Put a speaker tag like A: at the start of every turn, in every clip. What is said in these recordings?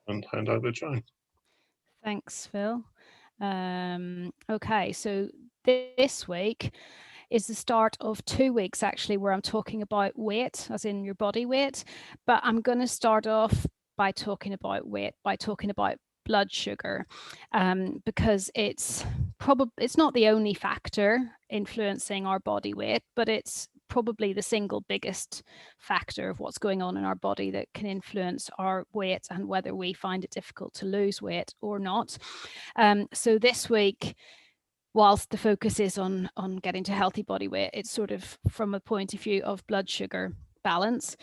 A: And hand over to Joan.
B: Thanks, Phil. Okay, so this week is the start of 2 weeks actually where I'm talking about weight, as in your body weight, but I'm going to start off by talking about weight, by talking about blood sugar, because it's not the only factor influencing our body weight, but it's probably the single biggest factor of what's going on in our body that can influence our weight and whether we find it difficult to lose weight or not. So this week, whilst the focus is on getting to healthy body weight, it's sort of from a point of view of blood sugar balance.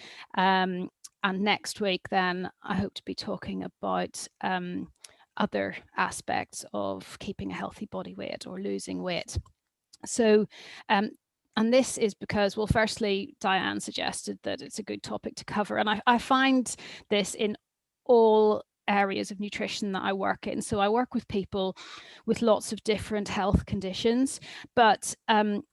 B: And next week, then, I hope to be talking about other aspects of keeping a healthy body weight or losing weight. So, and this is because, well, firstly, Diane suggested that it's a good topic to cover. And I find this in all areas of nutrition that I work in. So I work with people with lots of different health conditions, but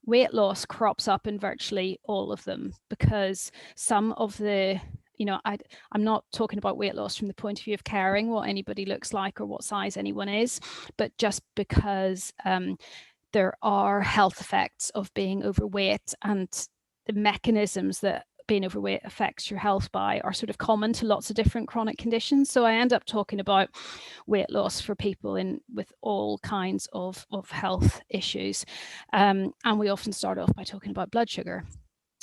B: weight loss crops up in virtually all of them, because some of the, I'm not talking about weight loss from the point of view of caring what anybody looks like or what size anyone is, but just because there are health effects of being overweight, and the mechanisms that being overweight affects your health by are sort of common to lots of different chronic conditions. So I end up talking about weight loss for people with all kinds of health issues. And we often start off by talking about blood sugar.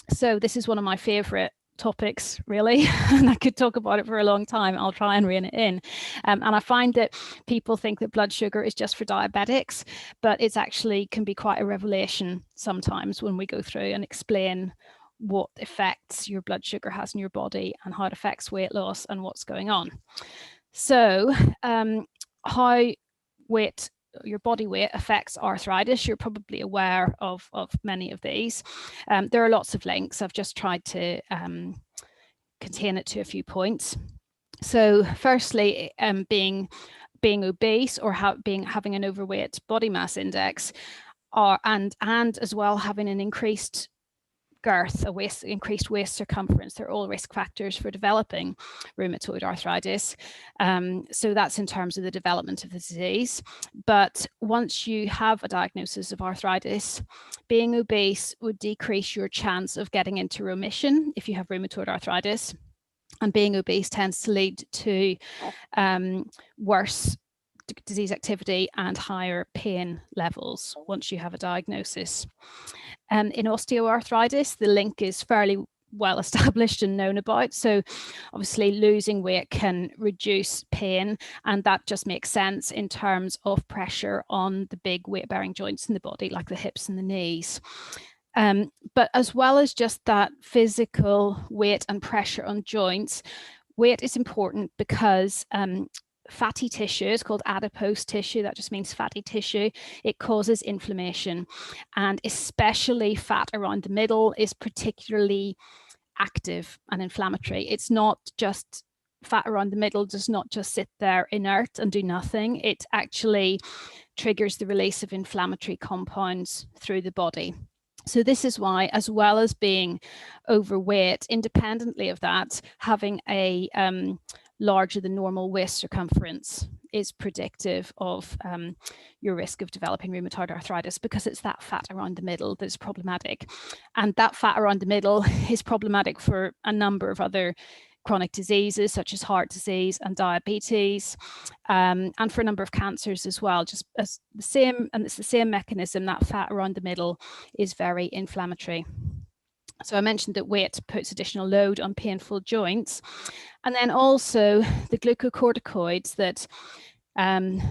B: So this is one of my favorite topics, really, and I could talk about it for a long time. I'll try and rein it in. And I find that people think that blood sugar is just for diabetics, but it's actually can be quite a revelation sometimes when we go through and explain what effects your blood sugar has in your body and how it affects weight loss and what's going on. So how your body weight affects arthritis. You're probably aware of many of these. There are lots of links. I've just tried to contain it to a few points. So firstly, being obese or having an overweight body mass index, and as well having an increased girth, increased waist circumference, they're all risk factors for developing rheumatoid arthritis. So that's in terms of the development of the disease. But once you have a diagnosis of arthritis, being obese would decrease your chance of getting into remission if you have rheumatoid arthritis. And being obese tends to lead to worse disease activity and higher pain levels once you have a diagnosis. In osteoarthritis, the link is fairly well established and known about. So obviously losing weight can reduce pain, and that just makes sense in terms of pressure on the big weight-bearing joints in the body, like the hips and the knees. But as well as just that physical weight and pressure on joints, weight is important because fatty tissue is called adipose tissue. That just means fatty tissue. It causes inflammation, and especially fat around the middle is particularly active and inflammatory. It's not just fat around the middle does not just sit there inert and do nothing. It actually triggers the release of inflammatory compounds through the body. So this is why, as well as being overweight, independently of that, having a larger than normal waist circumference is predictive of your risk of developing rheumatoid arthritis, because it's that fat around the middle that's problematic. And that fat around the middle is problematic for a number of other chronic diseases such as heart disease and diabetes, and for a number of cancers as well. Just as the same, and it's the same mechanism. That fat around the middle is very inflammatory. So I mentioned that weight puts additional load on painful joints. And then also the glucocorticoids that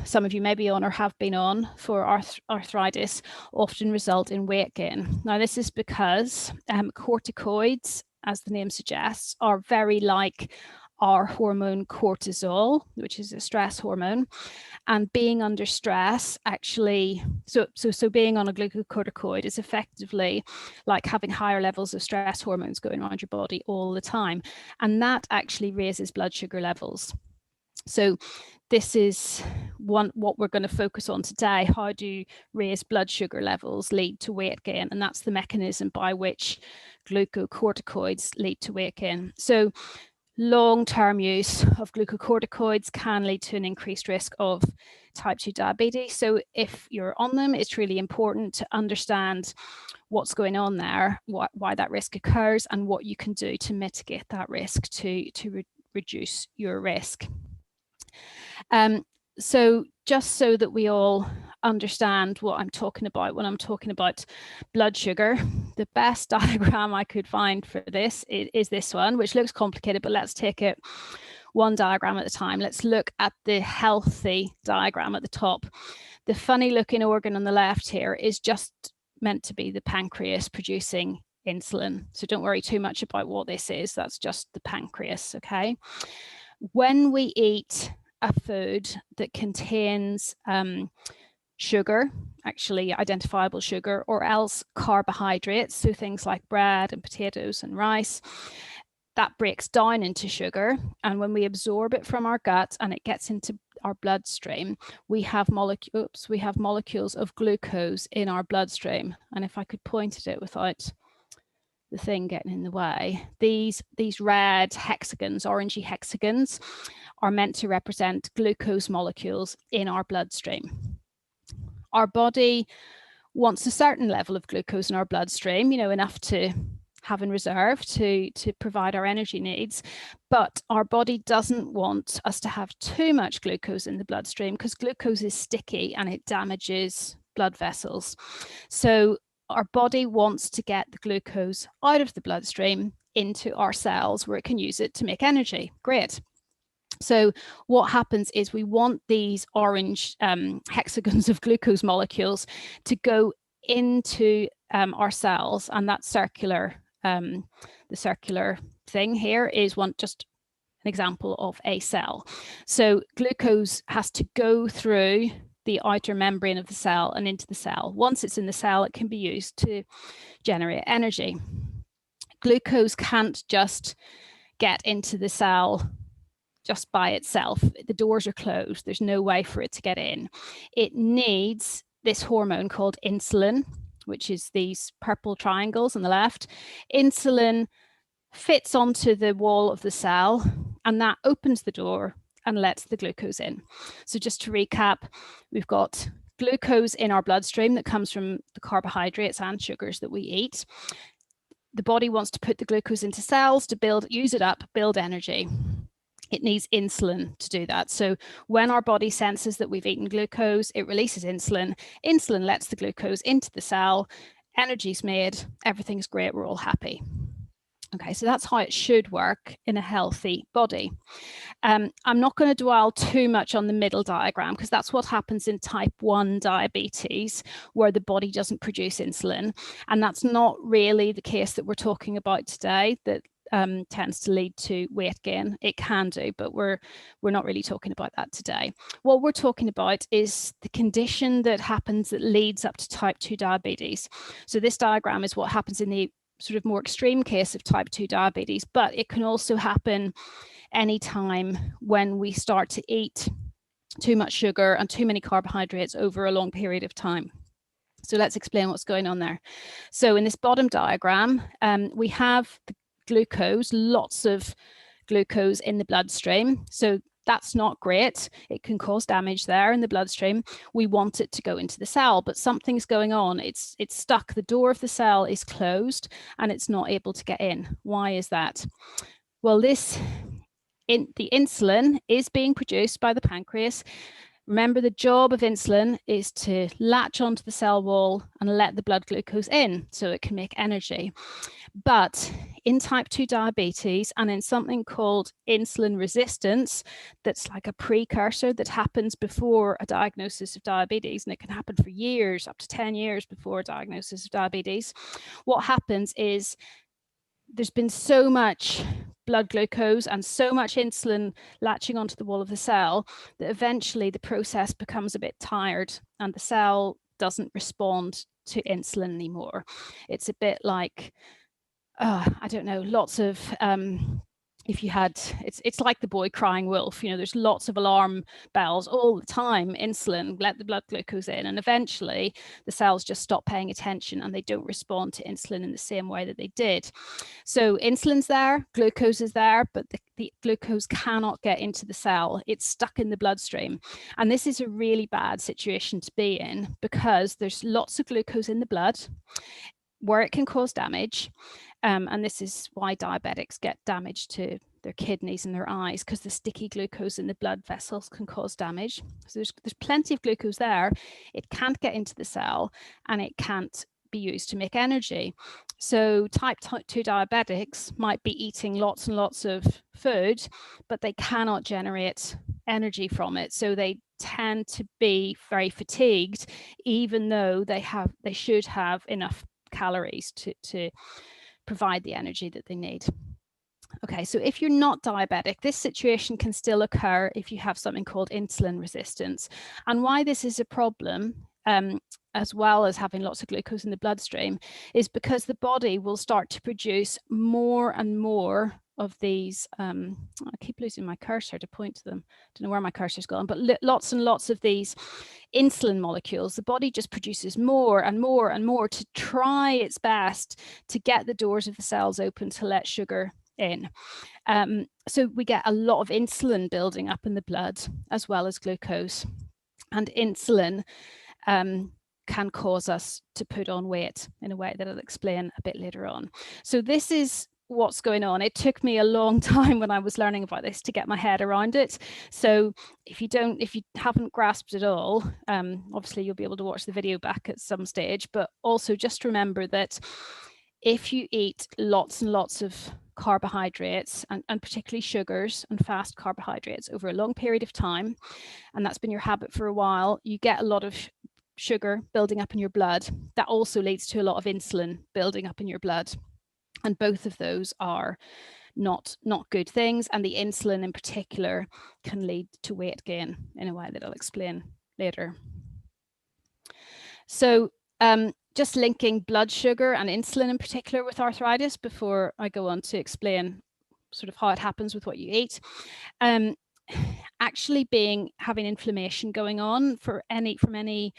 B: some of you may be on or have been on for arthritis often result in weight gain. Now, this is because corticoids, as the name suggests, are very like our hormone cortisol, which is a stress hormone. And being under stress actually, so being on a glucocorticoid is effectively like having higher levels of stress hormones going around your body all the time. And that actually raises blood sugar levels. So this is what we're going to focus on today. How do raised blood sugar levels lead to weight gain? And that's the mechanism by which glucocorticoids lead to weight gain. So long-term use of glucocorticoids can lead to an increased risk of type 2 diabetes. So if you're on them, it's really important to understand what's going on there, why that risk occurs, and what you can do to mitigate that risk to reduce your risk. So just so that we all understand what I'm talking about when I'm talking about blood sugar, the best diagram I could find for this is this one, which looks complicated, but let's take it one diagram at a time. Let's look at the healthy diagram at the top. The funny looking organ on the left here is just meant to be the pancreas producing insulin. So don't worry too much about what this is. That's just the pancreas, okay? When we eat a food that contains sugar, actually identifiable sugar, or else carbohydrates, so things like bread and potatoes and rice, that breaks down into sugar. And when we absorb it from our gut and it gets into our bloodstream, we have molecules of glucose in our bloodstream. And if I could point at it without the thing getting in the way, these red hexagons, orangey hexagons, are meant to represent glucose molecules in our bloodstream. Our body wants a certain level of glucose in our bloodstream, you know, enough to have in reserve to provide our energy needs, but our body doesn't want us to have too much glucose in the bloodstream because glucose is sticky and it damages blood vessels. So our body wants to get the glucose out of the bloodstream into our cells where it can use it to make energy. Great. So what happens is we want these orange hexagons of glucose molecules to go into our cells, and that circular, the circular thing here is just an example of a cell. So glucose has to go through the outer membrane of the cell and into the cell. Once it's in the cell, it can be used to generate energy. Glucose can't just get into the cell just by itself. The doors are closed. There's no way for it to get in. It needs this hormone called insulin, which is these purple triangles on the left. Insulin fits onto the wall of the cell, and that opens the door and lets the glucose in. So just to recap, we've got glucose in our bloodstream that comes from the carbohydrates and sugars that we eat. The body wants to put the glucose into cells to use it up, build energy. It needs insulin to do that. So when our body senses that we've eaten glucose, it releases insulin. Insulin lets the glucose into the cell, energy's made, everything's great, we're all happy. Okay, so that's how it should work in a healthy body. I'm not going to dwell too much on the middle diagram because that's what happens in type 1 diabetes, where the body doesn't produce insulin. And that's not really the case that we're talking about today, that tends to lead to weight gain. It can do, but we're not really talking about that today. What we're talking about is the condition that happens that leads up to type 2 diabetes. So this diagram is what happens in the sort of more extreme case of type 2 diabetes, but it can also happen anytime when we start to eat too much sugar and too many carbohydrates over a long period of time. So let's explain what's going on there. So in this bottom diagram, we have the glucose, lots of glucose in the bloodstream. So that's not great. It can cause damage there in the bloodstream. We want it to go into the cell, but something's going on. It's stuck. The door of the cell is closed and it's not able to get in. Why is that? Well, the insulin is being produced by the pancreas. Remember, the job of insulin is to latch onto the cell wall and let the blood glucose in so it can make energy. But in type 2 diabetes and in something called insulin resistance, that's like a precursor that happens before a diagnosis of diabetes, and it can happen for years, up to 10 years before a diagnosis of diabetes. What happens is there's been so much blood glucose and so much insulin latching onto the wall of the cell that eventually the process becomes a bit tired and the cell doesn't respond to insulin anymore. It's a bit like, I don't know, lots of if you had, it's like the boy crying wolf, you know, there's lots of alarm bells all the time. Insulin, let the blood glucose in, and eventually the cells just stop paying attention and they don't respond to insulin in the same way that they did. So insulin's there, glucose is there, but the glucose cannot get into the cell. It's stuck in the bloodstream. And this is a really bad situation to be in, because there's lots of glucose in the blood where it can cause damage. And this is why diabetics get damage to their kidneys and their eyes, because the sticky glucose in the blood vessels can cause damage. So there's plenty of glucose there. It can't get into the cell and it can't be used to make energy. So type 2 diabetics might be eating lots and lots of food, but they cannot generate energy from it. So they tend to be very fatigued, even though they should have enough calories to provide the energy that they need. Okay, so if you're not diabetic, this situation can still occur if you have something called insulin resistance. And why this is a problem, as well as having lots of glucose in the bloodstream, is because the body will start to produce more and more of these, I keep losing my cursor to point to them. I don't know where my cursor's gone, but lots and lots of these insulin molecules. The body just produces more and more and more to try its best to get the doors of the cells open to let sugar in. So we get a lot of insulin building up in the blood as well as glucose. And insulin can cause us to put on weight in a way that I'll explain a bit later on. So this is what's going on. It took me a long time when I was learning about this to get my head around it. So if you haven't grasped it all, obviously you'll be able to watch the video back at some stage, but also just remember that if you eat lots and lots of carbohydrates and particularly sugars and fast carbohydrates over a long period of time, and that's been your habit for a while, you get a lot of sugar building up in your blood. That also leads to a lot of insulin building up in your blood. And both of those are not good things. And the insulin in particular can lead to weight gain in a way that I'll explain later. So just linking blood sugar and insulin in particular with arthritis before I go on to explain sort of how it happens with what you eat. Actually having inflammation going on from any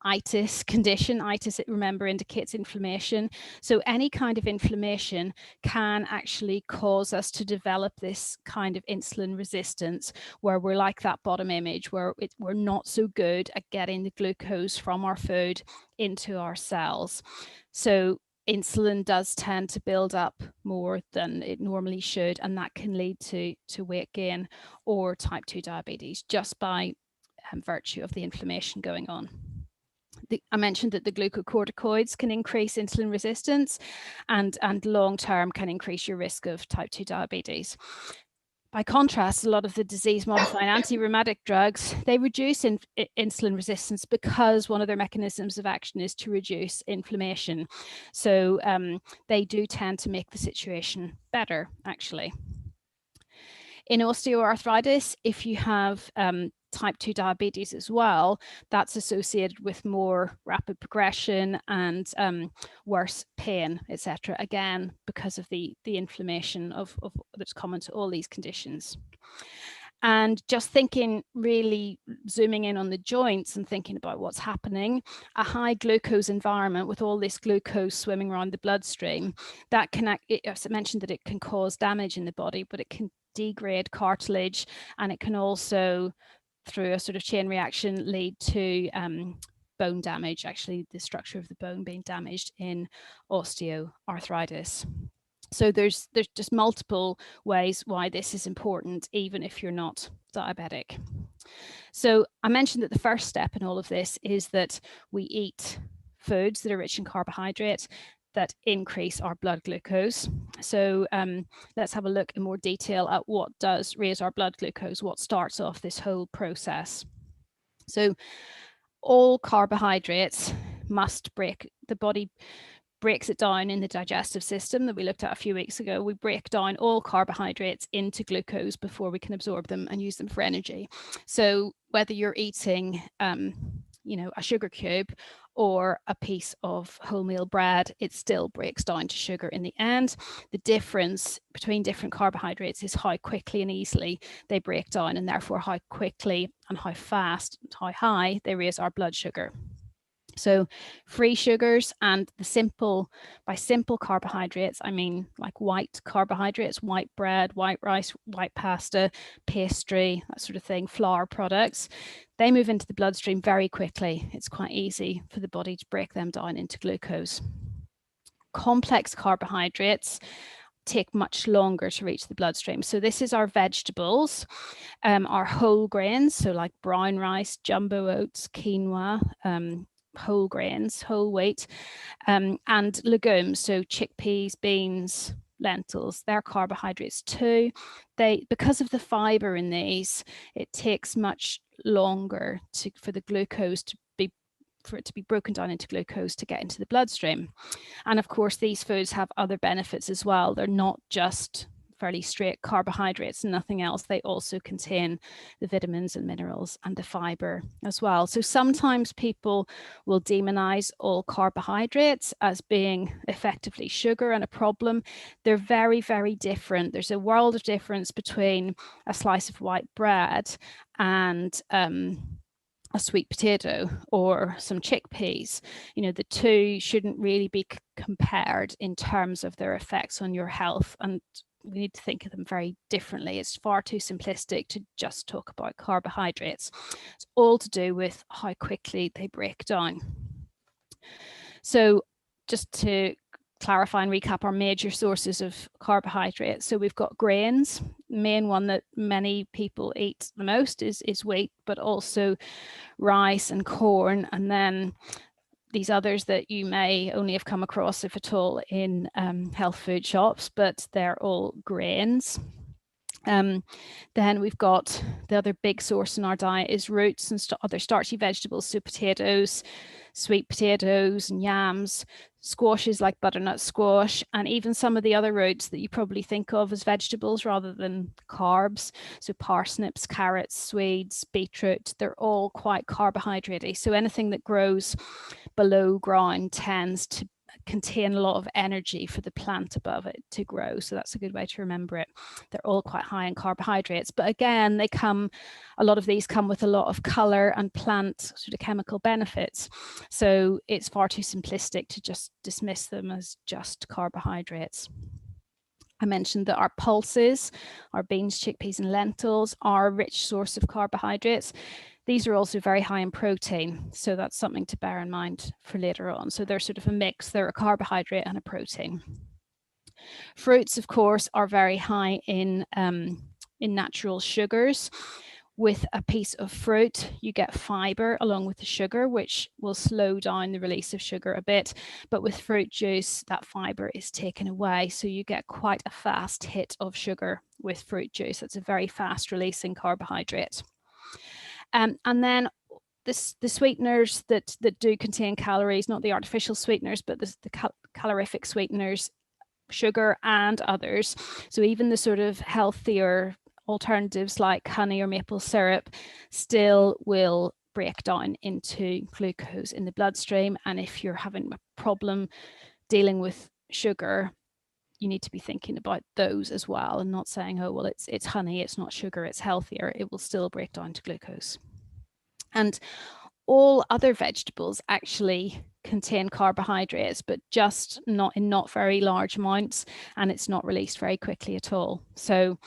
B: itis condition. Itis, remember, indicates inflammation. So any kind of inflammation can actually cause us to develop this kind of insulin resistance, where we're like that bottom image, where we're not so good at getting the glucose from our food into our cells. So insulin does tend to build up more than it normally should, and that can lead to weight gain or type 2 diabetes just by virtue of the inflammation going on. I mentioned that the glucocorticoids can increase insulin resistance and long-term can increase your risk of type 2 diabetes. By contrast, a lot of the disease-modifying anti-rheumatic drugs, they reduce insulin resistance because one of their mechanisms of action is to reduce inflammation. So they do tend to make the situation better, actually. In osteoarthritis, if you have type 2 diabetes as well, that's associated with more rapid progression and worse pain, etc. Again, because of the inflammation that's common to all these conditions. And just thinking, really zooming in on the joints and thinking about what's happening, a high glucose environment with all this glucose swimming around the bloodstream, that can, as I mentioned, that it can cause damage in the body, but it can degrade cartilage, and it can also, through a sort of chain reaction, lead to bone damage, actually the structure of the bone being damaged in osteoarthritis. So there's just multiple ways why this is important, even if you're not diabetic. So I mentioned that the first step in all of this is that we eat foods that are rich in carbohydrates that increase our blood glucose. So let's have a look in more detail at what does raise our blood glucose, what starts off this whole process. So all carbohydrates must break, the body breaks it down in the digestive system that we looked at a few weeks ago. We break down all carbohydrates into glucose before we can absorb them and use them for energy. So whether you're eating, a sugar cube or a piece of wholemeal bread, it still breaks down to sugar in the end. The difference between different carbohydrates is how quickly and easily they break down, and therefore how quickly and how fast, how high they raise our blood sugar. So free sugars and by simple carbohydrates, I mean like white carbohydrates, white bread, white rice, white pasta, pastry, that sort of thing, flour products, they move into the bloodstream very quickly. It's quite easy for the body to break them down into glucose. Complex carbohydrates take much longer to reach the bloodstream. So this is our vegetables, our whole grains, so like brown rice, jumbo oats, quinoa, whole grains, whole wheat, and legumes, so chickpeas, beans, lentils, they're carbohydrates too. Because of the fiber in these, it takes much longer for the glucose for it to be broken down into glucose to get into the bloodstream. And of course, these foods have other benefits as well. They're not just fairly straight carbohydrates and nothing else. They also contain the vitamins and minerals and the fiber as well. So sometimes people will demonize all carbohydrates as being effectively sugar and a problem. They're very, very different. There's a world of difference between a slice of white bread and a sweet potato or some chickpeas. You know, the two shouldn't really be compared in terms of their effects on your health, and we need to think of them very differently. It's far too simplistic to just talk about carbohydrates. It's all to do with how quickly they break down. So just to clarify and recap our major sources of carbohydrates. So we've got grains. The main one that many people eat the most is wheat, but also rice and corn, and then these others that you may only have come across, if at all, in health food shops, but they're all grains. Then we've got the other big source in our diet is roots and other starchy vegetables, so potatoes, sweet potatoes and yams, squashes like butternut squash, and even some of the other roots that you probably think of as vegetables rather than carbs. So parsnips, carrots, swedes, beetroot, they're all quite carbohydrate-y. So anything that grows below ground tends to contain a lot of energy for the plant above it to grow. So that's a good way to remember it. They're all quite high in carbohydrates, but again, a lot of these come with a lot of color and plant sort of chemical benefits. So it's far too simplistic to just dismiss them as just carbohydrates. I mentioned that our pulses, our beans, chickpeas, and lentils are a rich source of carbohydrates. These are also very high in protein, so that's something to bear in mind for later on. So they're sort of a mix. They're a carbohydrate and a protein. Fruits, of course, are very high in natural sugars. With a piece of fruit, you get fiber along with the sugar, which will slow down the release of sugar a bit. But with fruit juice, that fiber is taken away, so you get quite a fast hit of sugar with fruit juice. It's a very fast releasing carbohydrate. And then the sweeteners that do contain calories, not the artificial sweeteners, but the calorific sweeteners, sugar and others. So even the sort of healthier alternatives like honey or maple syrup still will break down into glucose in the bloodstream. And if you're having a problem dealing with sugar, you need to be thinking about those as well, and not saying, oh, well, it's honey, it's not sugar, it's healthier. It will still break down to glucose. And all other vegetables actually contain carbohydrates, but just not very large amounts, and it's not released very quickly at all. So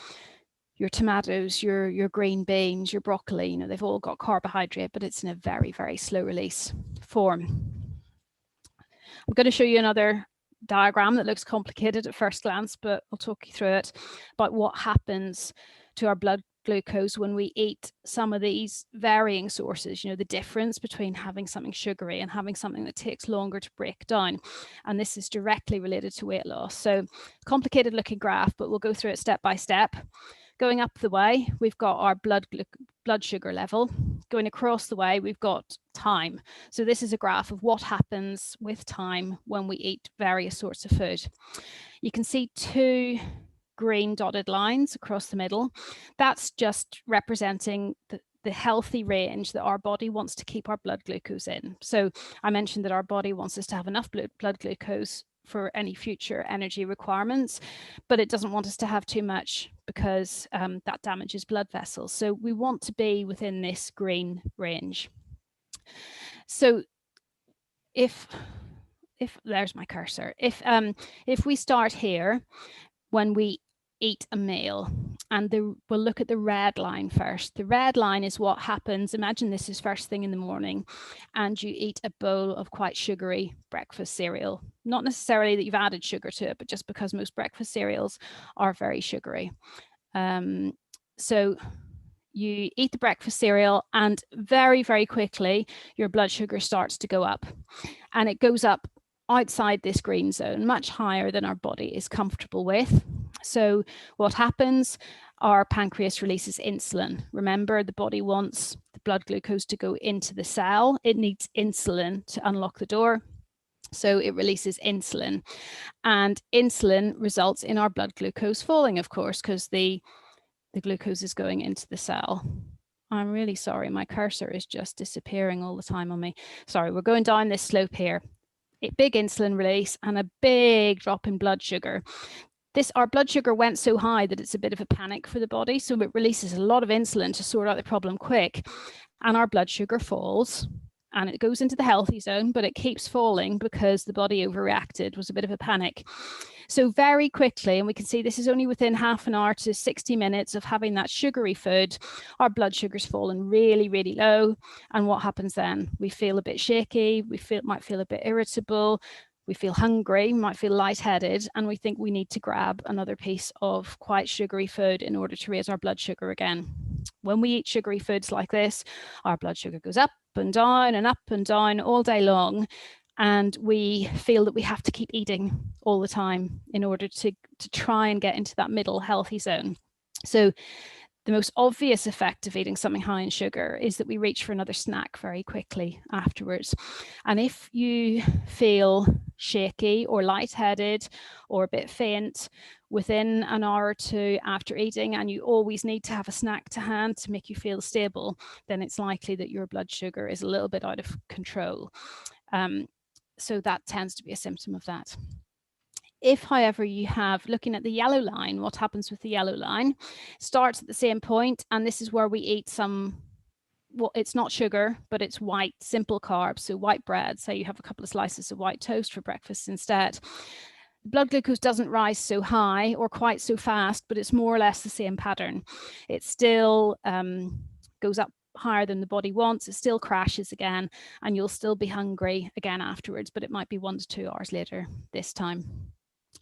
B: your tomatoes, your green beans, your broccoli, you know, they've all got carbohydrate, but it's in a very, very slow release form. I'm going to show you another diagram that looks complicated at first glance, but I'll talk you through it about what happens to our blood glucose when we eat some of these varying sources, you know, the difference between having something sugary and having something that takes longer to break down. And this is directly related to weight loss. So complicated looking graph, but we'll go through it step by step. Going up the way, we've got our blood sugar level. Going across the way, we've got time. So this is a graph of what happens with time when we eat various sorts of food. You can see two green dotted lines across the middle. That's just representing the healthy range that our body wants to keep our blood glucose in. So I mentioned that our body wants us to have enough blood glucose for any future energy requirements, but it doesn't want us to have too much because that damages blood vessels. So we want to be within this green range. So if there's my cursor, if we start here when we eat a meal, and we'll look at the red line first. The red line is what happens. Imagine this is first thing in the morning and you eat a bowl of quite sugary breakfast cereal. Not necessarily that you've added sugar to it, but just because most breakfast cereals are very sugary. So you eat the breakfast cereal and very, very quickly your blood sugar starts to go up, and it goes up outside this green zone, much higher than our body is comfortable with. So what happens? Our pancreas releases insulin. Remember, the body wants the blood glucose to go into the cell. It needs insulin to unlock the door. So it releases insulin, and insulin results in our blood glucose falling, of course, because the glucose is going into the cell. I'm really sorry, my cursor is just disappearing all the time on me. Sorry, we're going down this slope here. A big insulin release and a big drop in blood sugar. Our blood sugar went so high that it's a bit of a panic for the body, so it releases a lot of insulin to sort out the problem quick, and our blood sugar falls and it goes into the healthy zone, but it keeps falling because the body overreacted, was a bit of a panic. So very quickly, and we can see this is only within half an hour to 60 minutes of having that sugary food, our blood sugar's fallen really, really low. And what happens then? We feel a bit shaky, might feel a bit irritable, we feel hungry, might feel lightheaded, and we think we need to grab another piece of quite sugary food in order to raise our blood sugar again. When we eat sugary foods like this, our blood sugar goes up and down all day long, and we feel that we have to keep eating all the time in order to try and get into that middle healthy zone. So the most obvious effect of eating something high in sugar is that we reach for another snack very quickly afterwards. And if you feel shaky or lightheaded or a bit faint within an hour or two after eating, and you always need to have a snack to hand to make you feel stable, then it's likely that your blood sugar is a little bit out of control. So that tends to be a symptom of that. If, however, you have, looking at the yellow line, what happens with the yellow line starts at the same point, and this is where we eat some, well, it's not sugar, but it's white, simple carbs, so white bread. Say you have a couple of slices of white toast for breakfast instead. The blood glucose doesn't rise so high or quite so fast, but it's more or less the same pattern. It still goes up higher than the body wants, it still crashes again, and you'll still be hungry again afterwards, but it might be 1 to 2 hours later this time.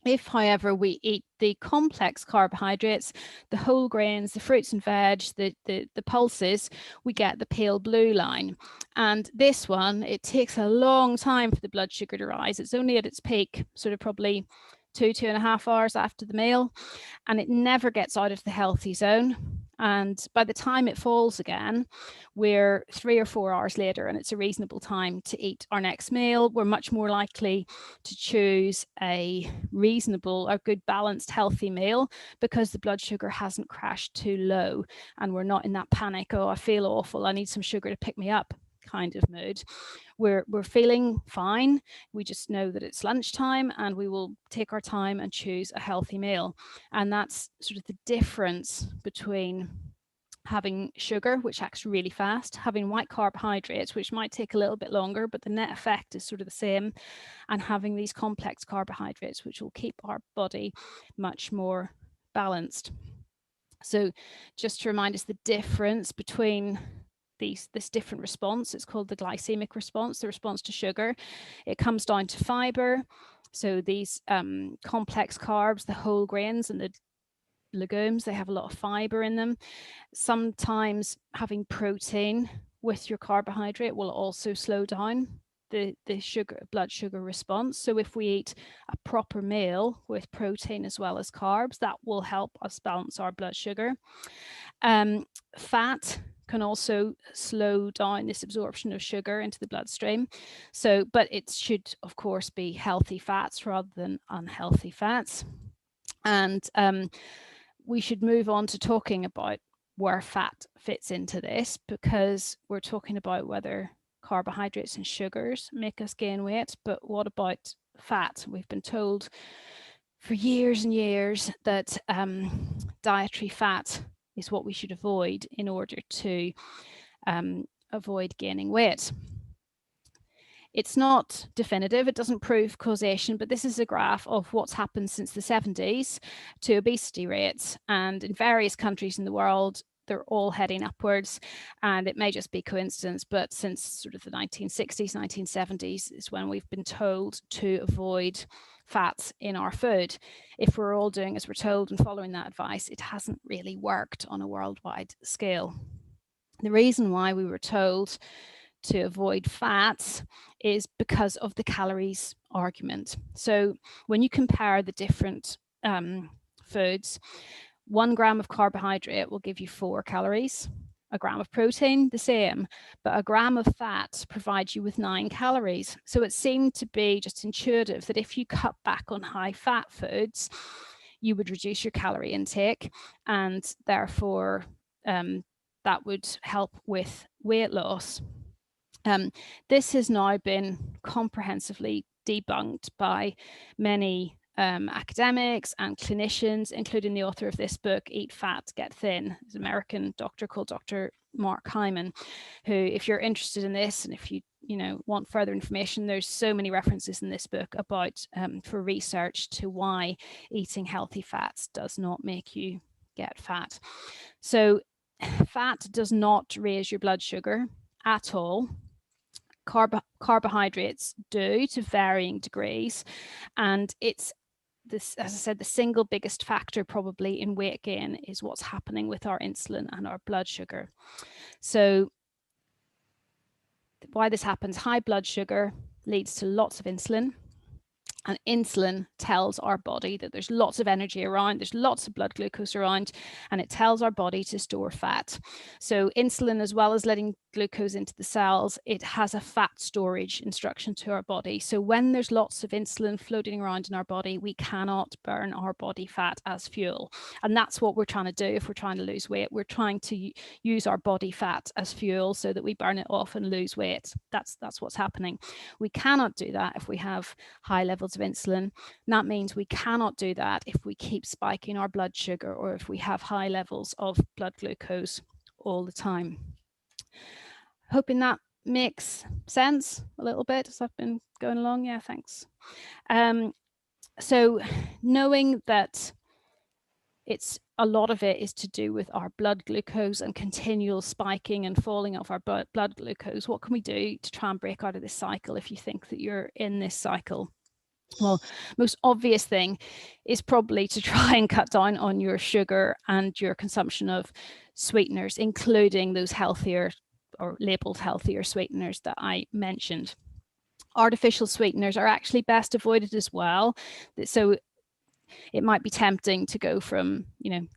B: If, however, we eat the complex carbohydrates, the whole grains, the fruits and veg, the pulses, we get the pale blue line. And this one, it takes a long time for the blood sugar to rise. It's only at its peak, sort of probably 2.5 hours after the meal, and it never gets out of the healthy zone. And by the time it falls again, we're 3 or 4 hours later, and it's a reasonable time to eat our next meal. We're much more likely to choose a reasonable or good balanced healthy meal because the blood sugar hasn't crashed too low, and we're not in that panic, oh, I feel awful, I need some sugar to pick me up kind of mood. We're feeling fine. We just know that it's lunchtime, and we will take our time and choose a healthy meal. And that's sort of the difference between having sugar, which acts really fast, having white carbohydrates, which might take a little bit longer, but the net effect is sort of the same, and having these complex carbohydrates, which will keep our body much more balanced. So just to remind us the difference between this different response, it's called the glycaemic response, the response to sugar. It comes down to fiber. So these complex carbs, the whole grains and the legumes, they have a lot of fiber in them. Sometimes having protein with your carbohydrate will also slow down the blood sugar response. So if we eat a proper meal with protein as well as carbs, that will help us balance our blood sugar. Fat can also slow down this absorption of sugar into the bloodstream. So, but it should, of course, be healthy fats rather than unhealthy fats. And we should move on to talking about where fat fits into this, because we're talking about whether carbohydrates and sugars make us gain weight, but what about fat? We've been told for years and years that dietary fat is what we should avoid in order to avoid gaining weight. It's not definitive, it doesn't prove causation, but this is a graph of what's happened since the 70s to obesity rates. And in various countries in the world, they're all heading upwards. And it may just be coincidence, but since sort of the 1960s, 1970s is when we've been told to avoid fats in our food. If we're all doing as we're told and following that advice, it hasn't really worked on a worldwide scale. The reason why we were told to avoid fats is because of the calories argument. So when you compare the different foods, 1 gram of carbohydrate will give you 4 calories. A gram of protein, the same, but a gram of fat provides you with 9 calories. So it seemed to be just intuitive that if you cut back on high fat foods, you would reduce your calorie intake, and therefore that would help with weight loss. This has now been comprehensively debunked by many academics and clinicians, including the author of this book, Eat Fat, Get Thin, an American doctor called Dr. Mark Hyman, who, if you're interested in this and if you want further information, there's so many references in this book about for research to why eating healthy fats does not make you get fat. So fat does not raise your blood sugar at all. Carbohydrates do, to varying degrees, and it's this, as I said, the single biggest factor probably in weight gain is what's happening with our insulin and our blood sugar. So why this happens: high blood sugar leads to lots of insulin, and insulin tells our body that there's lots of energy around, there's lots of blood glucose around, and it tells our body to store fat. So insulin, as well as letting glucose into the cells, it has a fat storage instruction to our body. So when there's lots of insulin floating around in our body, we cannot burn our body fat as fuel. And that's what we're trying to do if we're trying to lose weight. We're trying to use our body fat as fuel so that we burn it off and lose weight. That's what's happening. We cannot do that if we have high levels of insulin. And that means we cannot do that if we keep spiking our blood sugar or if we have high levels of blood glucose all the time. Hoping that makes sense a little bit as I've been going along. Yeah, thanks. So knowing that a lot of it is to do with our blood glucose and continual spiking and falling of our blood glucose, what can we do to try and break out of this cycle if you think that you're in this cycle? Well, most obvious thing is probably to try and cut down on your sugar and your consumption of sweeteners, including those healthier or labeled healthier sweeteners that I mentioned. Artificial sweeteners are actually best avoided as well. So it might be tempting to go from,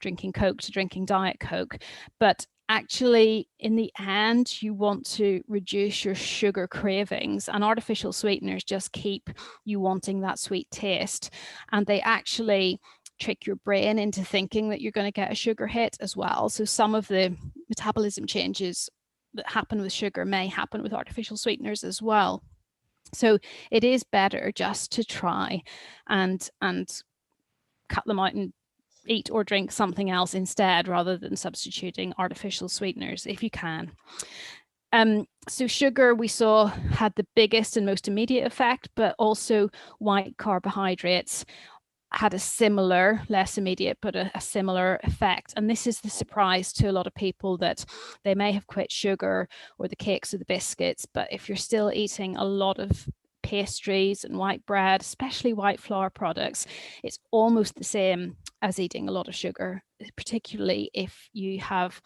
B: drinking Coke to drinking Diet Coke, but actually, in the end, you want to reduce your sugar cravings, and artificial sweeteners just keep you wanting that sweet taste, and they actually trick your brain into thinking that you're going to get a sugar hit as well. So some of the metabolism changes that happen with sugar may happen with artificial sweeteners as well. So it is better just to try and cut them out and eat or drink something else instead, rather than substituting artificial sweeteners if you can. So sugar, we saw, had the biggest and most immediate effect, but also white carbohydrates had a similar, less immediate, but a similar effect. And this is the surprise to a lot of people, that they may have quit sugar or the cakes or the biscuits, but if you're still eating a lot of pastries and white bread, especially white flour products, it's almost the same as eating a lot of sugar, particularly if you have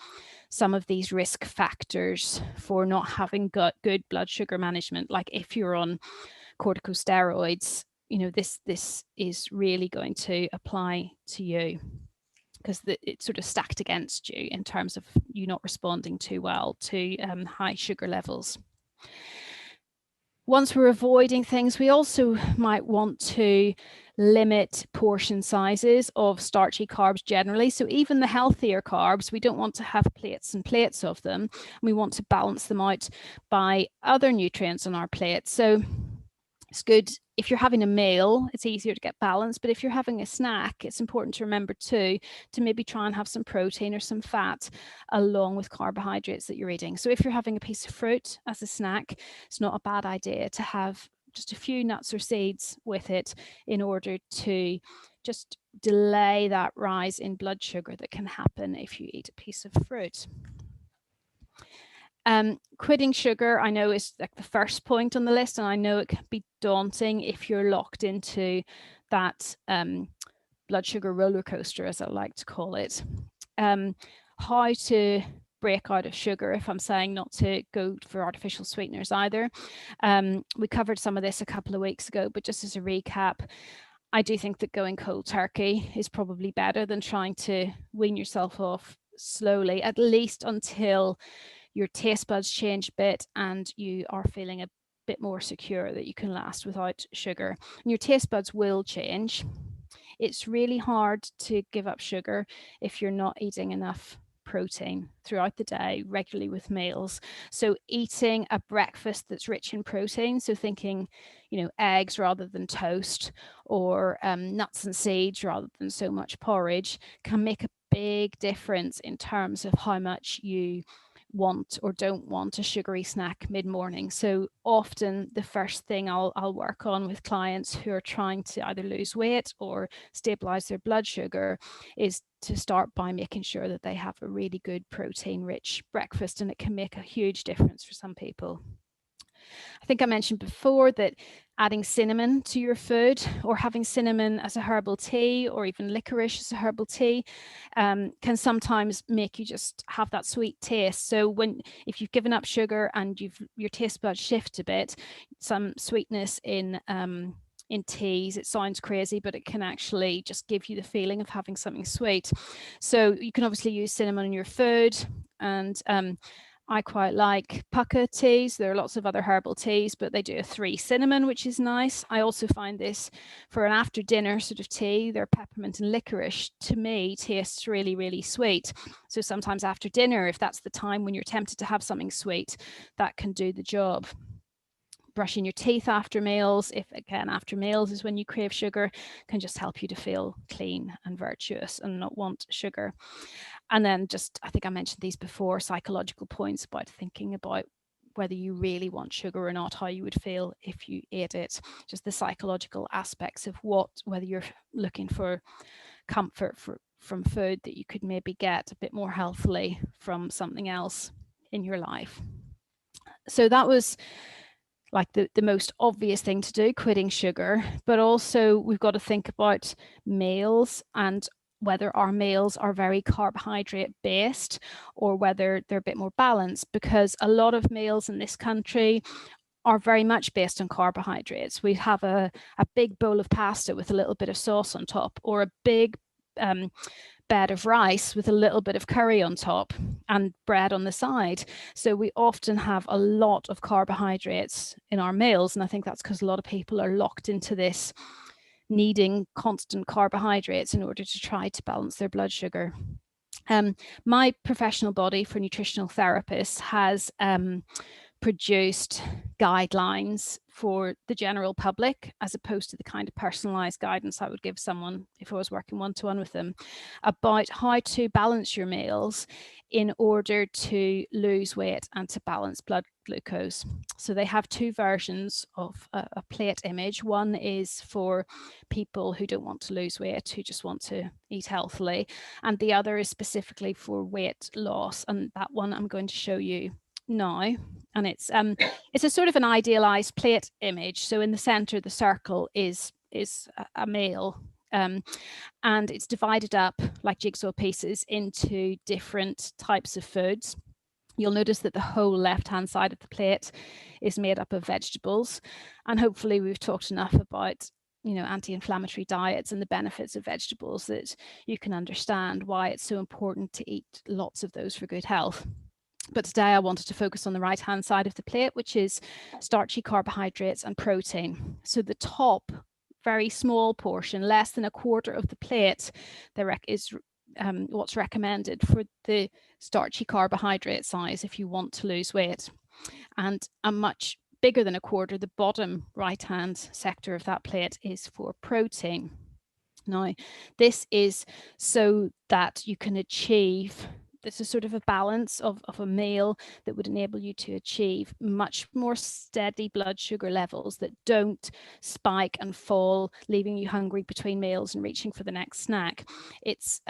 B: some of these risk factors for not having good blood sugar management. Like if you're on corticosteroids, this is really going to apply to you, because it's sort of stacked against you in terms of you not responding too well to high sugar levels. Once we're avoiding things, we also might want to limit portion sizes of starchy carbs generally. So even the healthier carbs, we don't want to have plates and plates of them. We want to balance them out by other nutrients on our plate. So it's good if you're having a meal, it's easier to get balance, but if you're having a snack, it's important to remember too, to maybe try and have some protein or some fat along with carbohydrates that you're eating. So if you're having a piece of fruit as a snack, it's not a bad idea to have just a few nuts or seeds with it in order to just delay that rise in blood sugar that can happen if you eat a piece of fruit. Quitting sugar, I know, is like the first point on the list, and I know it can be daunting if you're locked into that blood sugar roller coaster, as I like to call it. How to break out of sugar, if I'm saying not to go for artificial sweeteners either. We covered some of this a couple of weeks ago, but just as a recap, I do think that going cold turkey is probably better than trying to wean yourself off slowly, at least until your taste buds change a bit and you are feeling a bit more secure that you can last without sugar. And your taste buds will change. It's really hard to give up sugar if you're not eating enough protein throughout the day regularly with meals. So eating a breakfast that's rich in protein, so thinking, you know, eggs rather than toast, or nuts and seeds rather than so much porridge, can make a big difference in terms of how much you want or don't want a sugary snack mid-morning. So often the first thing I'll work on with clients who are trying to either lose weight or stabilize their blood sugar is to start by making sure that they have a really good protein-rich breakfast, and it can make a huge difference for some people. I think I mentioned before that adding cinnamon to your food, or having cinnamon as a herbal tea, or even licorice as a herbal tea, can sometimes make you just have that sweet taste. So if you've given up sugar and your taste buds shift a bit, some sweetness in teas, it sounds crazy, but it can actually just give you the feeling of having something sweet. So you can obviously use cinnamon in your food, and I quite like pucca teas. There are lots of other herbal teas, but they do a 3 cinnamon, which is nice. I also find this for an after dinner sort of tea. Their peppermint and licorice, to me, tastes really, really sweet. So sometimes after dinner, if that's the time when you're tempted to have something sweet, that can do the job. Brushing your teeth after meals, if again after meals is when you crave sugar, can just help you to feel clean and virtuous and not want sugar. And then just, I think I mentioned these before, psychological points about thinking about whether you really want sugar or not, how you would feel if you ate it, just the psychological aspects of whether you're looking for comfort from food that you could maybe get a bit more healthily from something else in your life. So that was like the most obvious thing to do, quitting sugar, but also we've got to think about meals and whether our meals are very carbohydrate based or whether they're a bit more balanced, because a lot of meals in this country are very much based on carbohydrates. We have a big bowl of pasta with a little bit of sauce on top, or a big bed of rice with a little bit of curry on top and bread on the side. So we often have a lot of carbohydrates in our meals, and I think that's because a lot of people are locked into this needing constant carbohydrates in order to try to balance their blood sugar. My professional body for nutritional therapists has produced guidelines for the general public, as opposed to the kind of personalized guidance I would give someone if I was working one-to-one with them, about how to balance your meals in order to lose weight and to balance blood glucose. So they have 2 versions of a plate image. One is for people who don't want to lose weight, who just want to eat healthily, and the other is specifically for weight loss, and that one I'm going to show you now. And it's a sort of an idealized plate image. So in the center, the circle is a meal, and it's divided up like jigsaw pieces into different types of foods. You'll notice that the whole left-hand side of the plate is made up of vegetables, and hopefully we've talked enough about, you know, anti-inflammatory diets and the benefits of vegetables that you can understand why it's so important to eat lots of those for good health. But today I wanted to focus on the right-hand side of the plate, which is starchy carbohydrates and protein. So the top very small portion, less than a quarter of the plate, is what's recommended for the starchy carbohydrate size if you want to lose weight. And a much bigger than a quarter, the bottom right-hand sector of that plate, is for protein. Now, this is so that you can achieve, this is sort of a balance of a meal that would enable you to achieve much more steady blood sugar levels that don't spike and fall, leaving you hungry between meals and reaching for the next snack. It's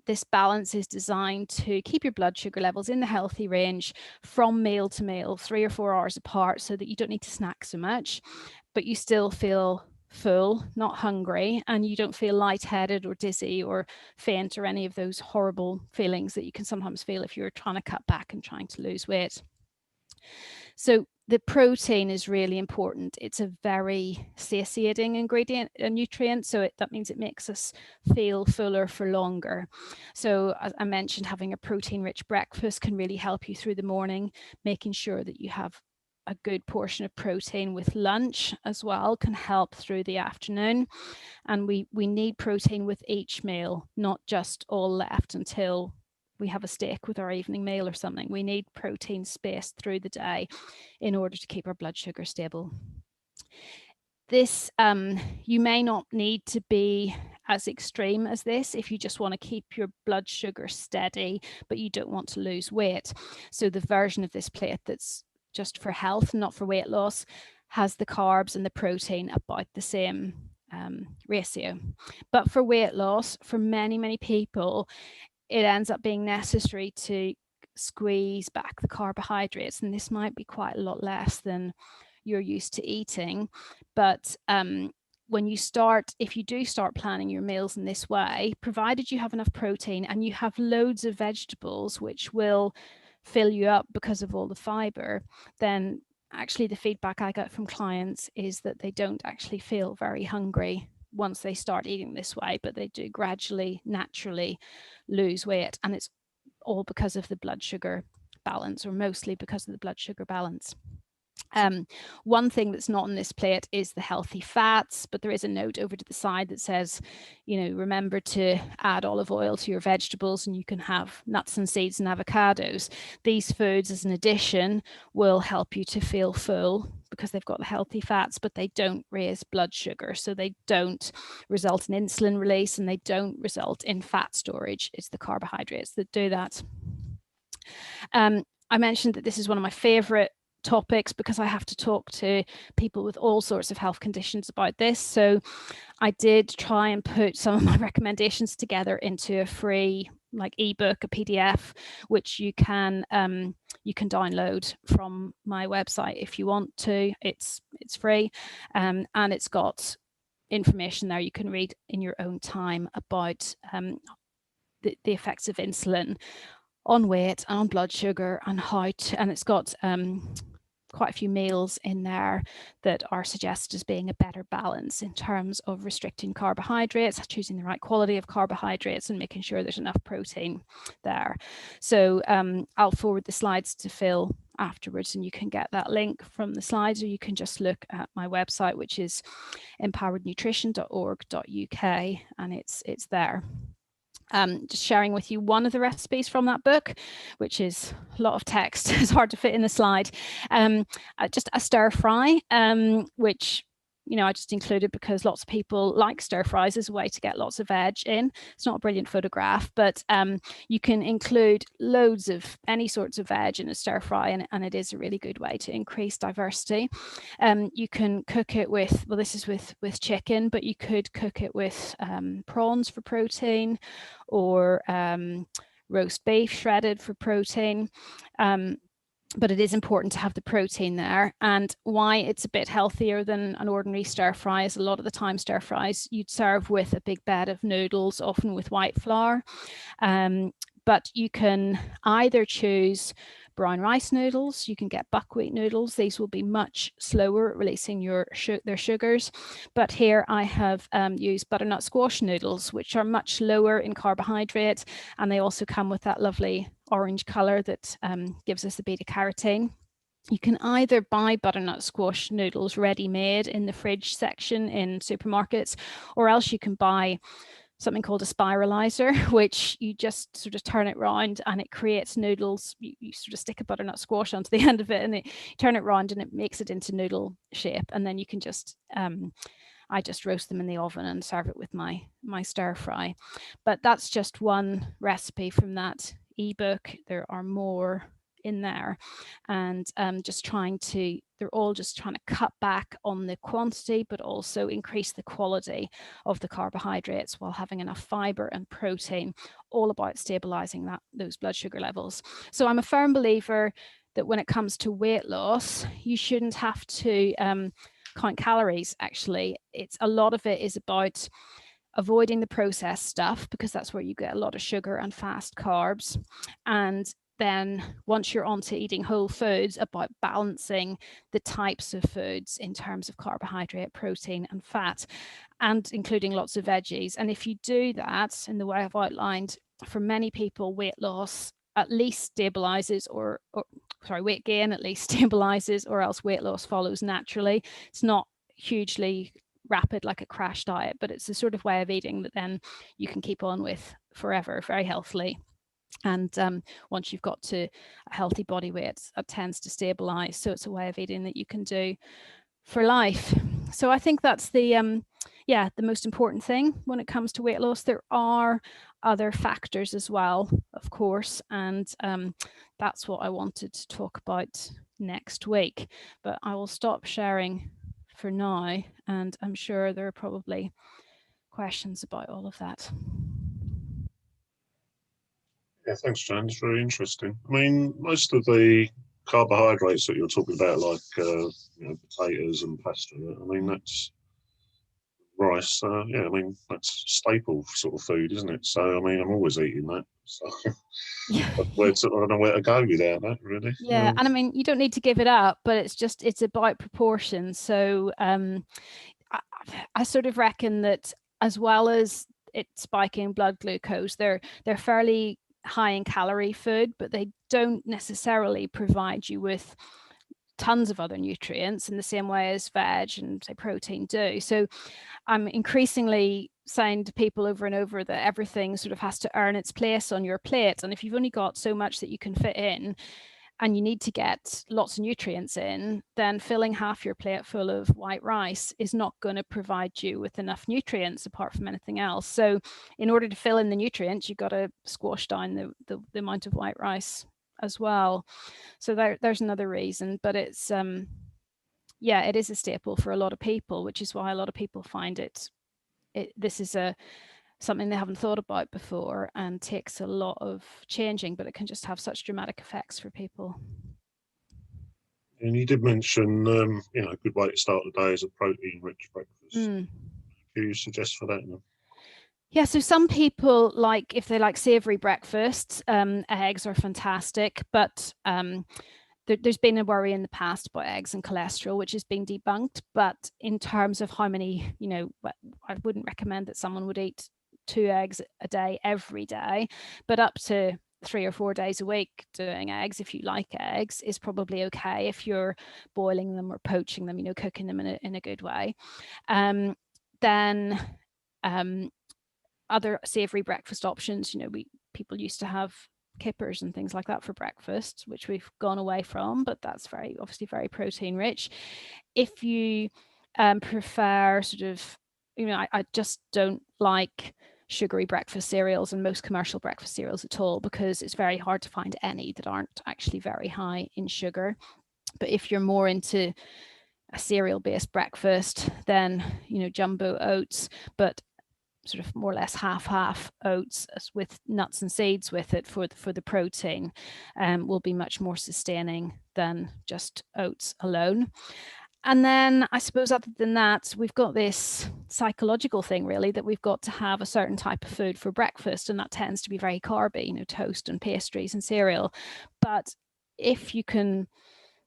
B: this balance is designed to keep your blood sugar levels in the healthy range from meal to meal, 3 or 4 hours apart, so that you don't need to snack so much, but you still feel full, not hungry, and you don't feel lightheaded or dizzy or faint or any of those horrible feelings that you can sometimes feel if you're trying to cut back and trying to lose weight. So the protein is really important. It's a very satiating ingredient, a nutrient, so that means it makes us feel fuller for longer. So as I mentioned, having a protein-rich breakfast can really help you through the morning. Making sure that you have a good portion of protein with lunch as well can help through the afternoon. And we need protein with each meal, not just all left until we have a steak with our evening meal or something. We need protein spaced through the day in order to keep our blood sugar stable. This, you may not need to be as extreme as this if you just want to keep your blood sugar steady, but you don't want to lose weight. So the version of this plate that's just for health, not for weight loss, has the carbs and the protein about the same ratio. But for weight loss, for many, many people, it ends up being necessary to squeeze back the carbohydrates, and this might be quite a lot less than you're used to eating. But when you start, if you do start planning your meals in this way, provided you have enough protein and you have loads of vegetables, which will fill you up because of all the fiber, then actually the feedback I get from clients is that they don't actually feel very hungry once they start eating this way, but they do gradually, naturally lose weight. And it's all because of the blood sugar balance, or mostly because of the blood sugar balance. One thing that's not on this plate is the healthy fats, but there is a note over to the side that says, you know, remember to add olive oil to your vegetables, and you can have nuts and seeds and avocados. These foods as an addition will help you to feel full because they've got the healthy fats, but they don't raise blood sugar. So they don't result in insulin release, and they don't result in fat storage. It's the carbohydrates that do that. I mentioned that this is one of my favorite topics because I have to talk to people with all sorts of health conditions about this. So I did try and put some of my recommendations together into a free ebook, a PDF, which you can download from my website if you want to. It's free, and it's got information there you can read in your own time about the effects of insulin on weight and on blood sugar, and and it's got quite a few meals in there that are suggested as being a better balance in terms of restricting carbohydrates, choosing the right quality of carbohydrates, and making sure there's enough protein there. So I'll forward the slides to Phil afterwards, and you can get that link from the slides, or you can just look at my website, which is empowerednutrition.org.uk, and it's there. Just sharing with you one of the recipes from that book, which is a lot of text. It's hard to fit in the slide. Just a stir fry, which I just included because lots of people like stir fries as a way to get lots of veg in. It's not a brilliant photograph, but you can include loads of any sorts of veg in a stir fry, and it is a really good way to increase diversity. You can cook it with, well, this is with chicken, but you could cook it with prawns for protein, or roast beef shredded for protein. But it is important to have the protein there. And why it's a bit healthier than an ordinary stir fry is a lot of the time stir fries you'd serve with a big bed of noodles, often with white flour. But you can either choose brown rice noodles, you can get buckwheat noodles. These will be much slower at releasing their sugars. But here I have used butternut squash noodles, which are much lower in carbohydrate, and they also come with that lovely orange color that gives us the beta carotene. You can either buy butternut squash noodles ready-made in the fridge section in supermarkets, or else you can buy something called a spiralizer, which you just sort of turn it round and it creates noodles. You sort of stick a butternut squash onto the end of it and you turn it round and it makes it into noodle shape. And then you can just, I just roast them in the oven and serve it with my stir fry. But that's just one recipe from that ebook. There are more in there, and they're all just trying to cut back on the quantity but also increase the quality of the carbohydrates while having enough fiber and protein, all about stabilizing those blood sugar levels. So I'm a firm believer that when it comes to weight loss, you shouldn't have to count calories. Actually, a lot of it is about avoiding the processed stuff, because that's where you get a lot of sugar and fast carbs. And then once you're onto eating whole foods, about balancing the types of foods in terms of carbohydrate, protein and fat, and including lots of veggies. And if you do that in the way I've outlined, for many people, weight loss at least stabilizes, or weight gain at least stabilizes, or else weight loss follows naturally. It's not hugely rapid like a crash diet, but it's the sort of way of eating that then you can keep on with forever, very healthily. And once you've got to a healthy body weight, it tends to stabilize. So it's a way of eating that you can do for life. So I think that's the most important thing when it comes to weight loss. There are other factors as well, of course, and that's what I wanted to talk about next week. But I will stop sharing for now, and I'm sure there are probably questions about all of that.
A: Yeah, thanks, Joan. It's very interesting. I mean, most of the carbohydrates that you're talking about, like potatoes and pasta, I mean, that's rice. Yeah, I mean, that's staple sort of food, isn't it? So, I mean, I'm always eating that. So,
B: Yeah.
A: I don't know where to go without that, really.
B: Yeah, and I mean, you don't need to give it up, but it's about proportion. So I sort of reckon that as well as it spiking blood glucose, they're fairly high in calorie food, but they don't necessarily provide you with tons of other nutrients in the same way as veg and say protein do. So I'm increasingly saying to people over and over that everything sort of has to earn its place on your plate. And if you've only got so much that you can fit in, and you need to get lots of nutrients in, then filling half your plate full of white rice is not going to provide you with enough nutrients apart from anything else. So in order to fill in the nutrients, you've got to squash down the amount of white rice as well. So there's another reason, but it's it is a staple for a lot of people, which is why a lot of people find this is something they haven't thought about before and takes a lot of changing, but it can just have such dramatic effects for people.
A: And you did mention, a good way to start the day is a protein-rich breakfast. Do you suggest for that?
B: Yeah, so some people if they like savoury breakfasts, eggs are fantastic, but there's been a worry in the past about eggs and cholesterol, which is being debunked. But in terms of how many, I wouldn't recommend that someone would eat 2 eggs a day every day, but up to 3 or 4 days a week doing eggs, if you like eggs, is probably okay if you're boiling them or poaching them, cooking them in a good way. Then other savory breakfast options, people used to have kippers and things like that for breakfast, which we've gone away from, but that's obviously very protein rich. If you prefer sort of, I just don't like sugary breakfast cereals and most commercial breakfast cereals at all, because it's very hard to find any that aren't actually very high in sugar. But if you're more into a cereal based breakfast, then jumbo oats, but sort of more or less half oats with nuts and seeds with it for the protein, will be much more sustaining than just oats alone. And then I suppose other than that, we've got this psychological thing really, that we've got to have a certain type of food for breakfast, and that tends to be very carby, toast and pastries and cereal. But if you can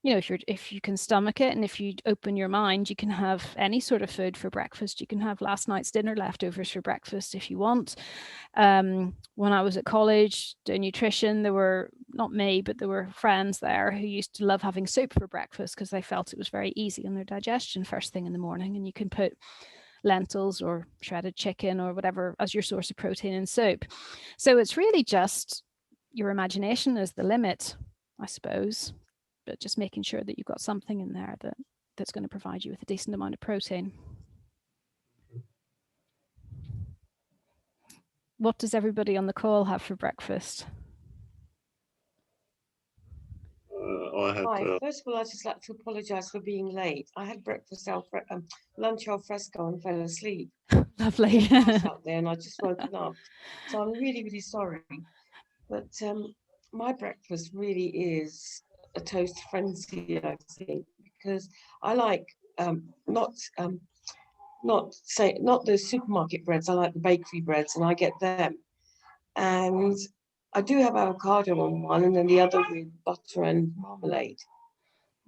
B: you know, if you can stomach it, and if you open your mind, you can have any sort of food for breakfast. You can have last night's dinner leftovers for breakfast if you want. When I was at college doing nutrition, there were, not me, but there were friends there who used to love having soup for breakfast because they felt it was very easy on their digestion first thing in the morning. And you can put lentils or shredded chicken or whatever as your source of protein in soup. So it's really just your imagination is the limit, I suppose, but just making sure that you've got something in there that's going to provide you with a decent amount of protein. What does everybody on the call have for breakfast?
C: Hi. First of all, I'd just like to apologise for being late. I had lunch al fresco and fell asleep.
B: Lovely.
C: Out there, and I just woken up, so I'm really, really sorry. But my breakfast really is a toast frenzy, I think, because I like not the supermarket breads. I like the bakery breads, and I get them. And I do have avocado on one, and then the other with butter and marmalade.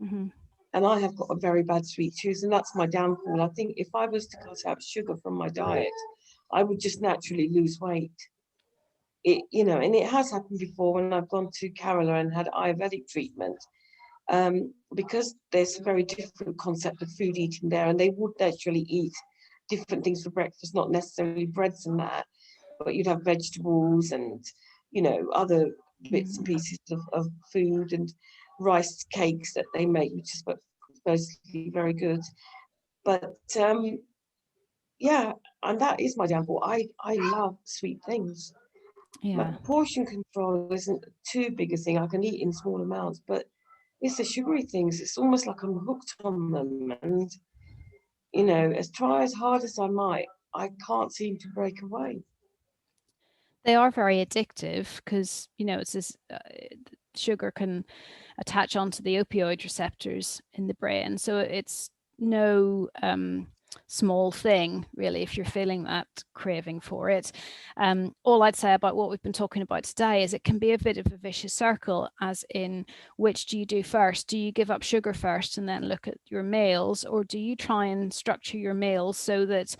B: Mm-hmm.
C: And I have got a very bad sweet tooth, and that's my downfall. I think if I was to cut out sugar from my diet, I would just naturally lose weight. And it has happened before when I've gone to Kerala and had Ayurvedic treatment, because there's a very different concept of food eating there, and they would naturally eat different things for breakfast, not necessarily breads and that, but you'd have vegetables and, other bits and pieces of food, and rice cakes that they make, which is supposedly very good. But yeah, and that is my downfall. I love sweet things.
B: Yeah.
C: My portion control isn't too big a thing. I can eat in small amounts, but it's the sugary things. It's almost like I'm hooked on them. And, as hard as I might, I can't seem to break away.
B: They are very addictive because, it's this sugar can attach onto the opioid receptors in the brain. So it's no small thing, really, if you're feeling that craving for it. All I'd say about what we've been talking about today is it can be a bit of a vicious circle, as in, which do you do first? Do you give up sugar first and then look at your meals, or do you try and structure your meals so that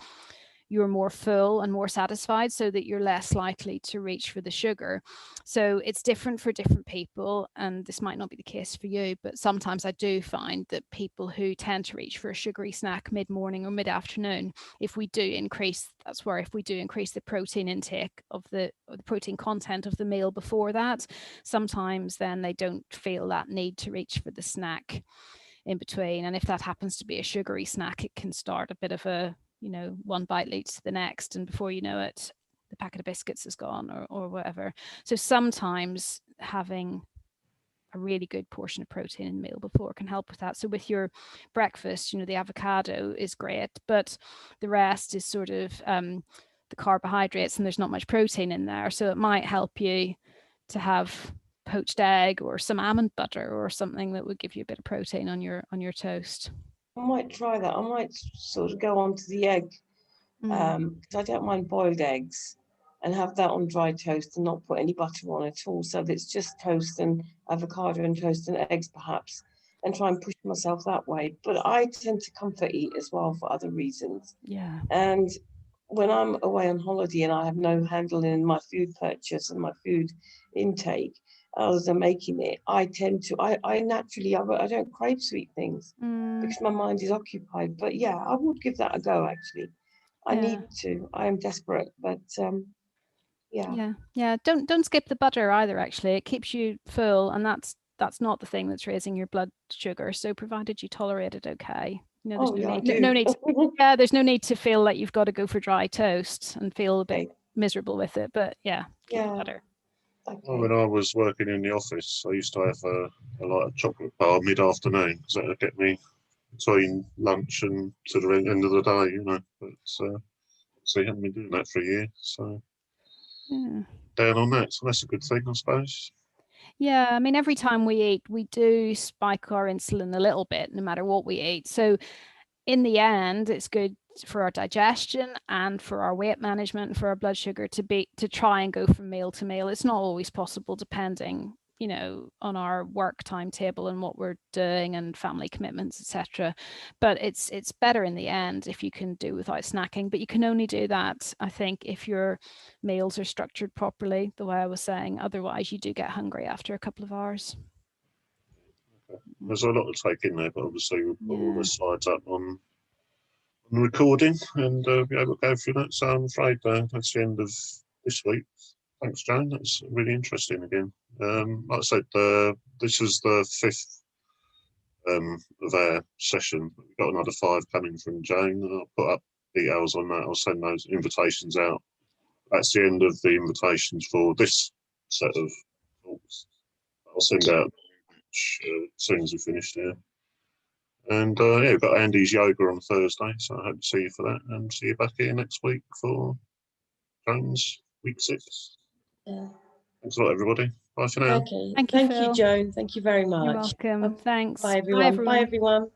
B: you're more full and more satisfied, so that you're less likely to reach for the sugar? So it's different for different people, and this might not be the case for you, but sometimes I do find that people who tend to reach for a sugary snack mid-morning or mid-afternoon, if we do increase the protein intake of the protein content of the meal before that, sometimes then they don't feel that need to reach for the snack in between. And if that happens to be a sugary snack, it can start a bit of a, one bite leads to the next, and before you know it, the packet of biscuits is gone, or whatever. So sometimes having a really good portion of protein in the meal before can help with that. So with your breakfast, the avocado is great, but the rest is sort of the carbohydrates, and there's not much protein in there. So it might help you to have poached egg or some almond butter or something that would give you a bit of protein on your toast.
C: I might try that. I might sort of go on to the egg, because I don't mind boiled eggs, and have that on dry toast and not put any butter on at all. So it's just toast and avocado and toast and eggs perhaps, and try and push myself that way. But I tend to comfort eat as well for other reasons.
B: Yeah.
C: And when I'm away on holiday and I have no handle in my food purchase and my food intake, other than making it, I tend to, I naturally, I don't crave sweet things because my mind is occupied. But yeah, I would give that a go, actually. I need to. I am desperate, but
B: yeah. Don't skip the butter either. Actually, it keeps you full, and that's not the thing that's raising your blood sugar. So provided you tolerate it, okay. There's no need. There's no need to feel like you've got to go for dry toast and feel a bit miserable with it. But keep the butter.
A: Okay. Well, when I was working in the office, I used to have a chocolate bar mid-afternoon, because that would get me between lunch and to the end of the day, But so you haven't been doing that for a year, so down on that. So that's a good thing, I suppose.
B: Yeah, I mean, every time we eat, we do spike our insulin a little bit, no matter what we eat. So in the end, it's good for our digestion and for our weight management and for our blood sugar to try and go from meal to meal. It's not always possible, depending, you know, on our work timetable and what we're doing and family commitments, etc. But it's better in the end if you can do without snacking. But you can only do that, I think, if your meals are structured properly, the way I was saying. Otherwise, you do get hungry after a couple of hours.
A: There's a lot to take in there, but obviously we'll put all
B: Yeah.
A: the slides up on recording, and yeah, we'll go through that. So I'm afraid that's the end of this week. Thanks, Joan. That's really interesting again. Like I said, this is the 5th of our session. We've got another 5 coming from Joan. I'll put up details on that. I'll send those invitations out. That's the end of the invitations for this set of talks. I'll send out as soon as we finish there. And yeah, we've got Andy's yoga on Thursday, so I hope to see you for that, and see you back here next week for Joan's week 6.
C: Yeah.
A: Thanks a lot, everybody. Bye for now.
C: Okay.
B: Thank you,
C: Thank you,
B: Phil.
C: Joan. Thank you very much.
B: You're welcome. Thanks.
C: Bye, everyone. Bye, everyone.